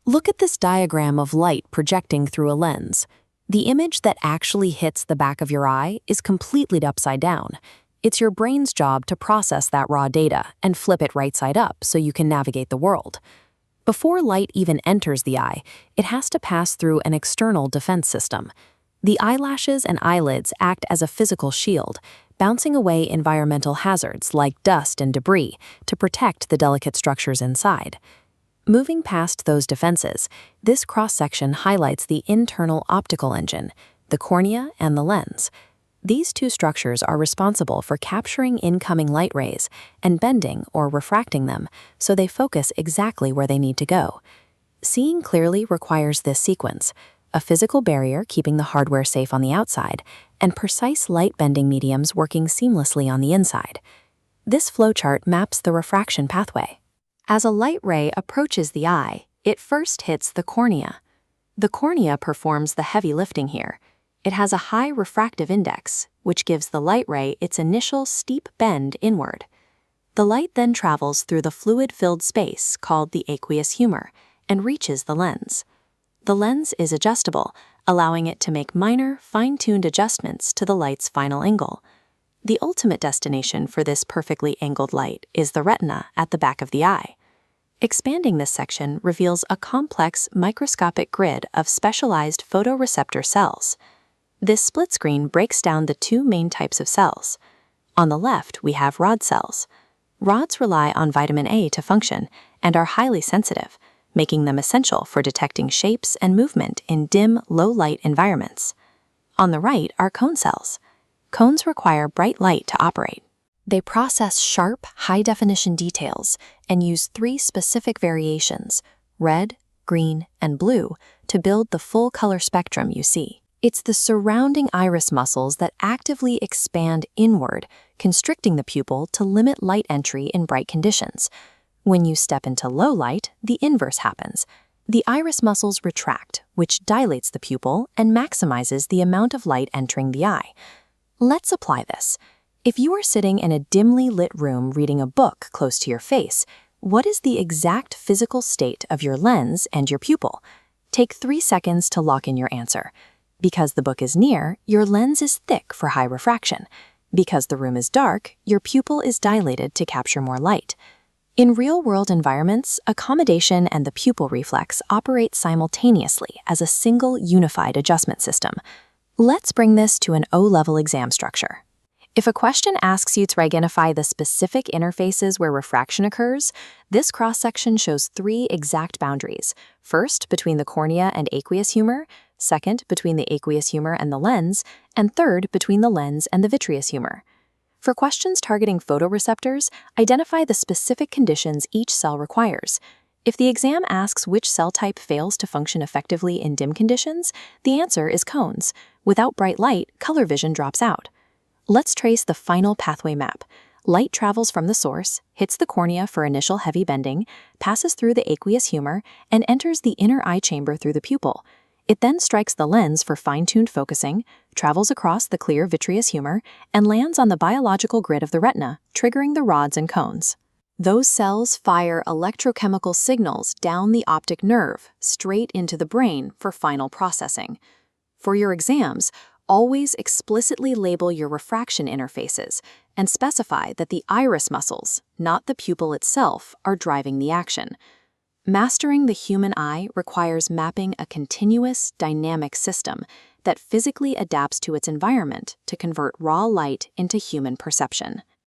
Look at this diagram of light projecting through a lens. The image that actually hits the back of your eye is completely upside down. It's your brain's job to process that raw data and flip it right side up so you can navigate the world. Before light even enters the eye, it has to pass through an external defense system. The eyelashes and eyelids act as a physical shield, bouncing away environmental hazards like dust and debris to protect the delicate structures inside. Moving past those defenses, this cross-section highlights the internal optical engine, the cornea and the lens. These two structures are responsible for capturing incoming light rays and bending or refracting them so they focus exactly where they need to go. Seeing clearly requires this sequence: a physical barrier keeping the hardware safe on the outside, and precise light-bending mediums working seamlessly on the inside. This flowchart maps the refraction pathway. As a light ray approaches the eye, it first hits the cornea. The cornea performs the heavy lifting here. It has a high refractive index, which gives the light ray its initial steep bend inward. The light then travels through the fluid-filled space called the aqueous humor and reaches the lens. The lens is adjustable, allowing it to make minor, fine-tuned adjustments to the light's final angle. The ultimate destination for this perfectly angled light is the retina at the back of the eye. Expanding this section reveals a complex microscopic grid of specialized photoreceptor cells. This split screen breaks down the two main types of cells. On the left, we have rod cells. Rods rely on vitamin A to function and are highly sensitive, making them essential for detecting shapes and movement in dim, low-light environments. On the right are cone cells. Cones require bright light to operate. They process sharp, high-definition details and use three specific variations, red, green, and blue, to build the full color spectrum you see. It's the surrounding iris muscles that actively expand inward, constricting the pupil to limit light entry in bright conditions. When you step into low light, the inverse happens. The iris muscles retract, which dilates the pupil and maximizes the amount of light entering the eye. Let's apply this. If you are sitting in a dimly lit room reading a book close to your face, what is the exact physical state of your lens and your pupil? Take 3 seconds to lock in your answer. Because the book is near, your lens is thick for high refraction. Because the room is dark, your pupil is dilated to capture more light. In real-world environments, accommodation and the pupil reflex operate simultaneously as a single unified adjustment system. Let's bring this to an O-level exam structure. If a question asks you to identify the specific interfaces where refraction occurs, this cross-section shows 3 exact boundaries. First, between the cornea and aqueous humor, second, between the aqueous humor and the lens, and third, between the lens and the vitreous humor. For questions targeting photoreceptors, identify the specific conditions each cell requires. If the exam asks which cell type fails to function effectively in dim conditions, the answer is cones. Without bright light, color vision drops out. Let's trace the final pathway map. Light travels from the source, hits the cornea for initial heavy bending, passes through the aqueous humor, and enters the inner eye chamber through the pupil. It then strikes the lens for fine-tuned focusing, travels across the clear vitreous humor, and lands on the biological grid of the retina, triggering the rods and cones. Those cells fire electrochemical signals down the optic nerve, straight into the brain for final processing. For your exams, always explicitly label your refraction interfaces and specify that the iris muscles, not the pupil itself, are driving the action. Mastering the human eye requires mapping a continuous, dynamic system that physically adapts to its environment to convert raw light into human perception.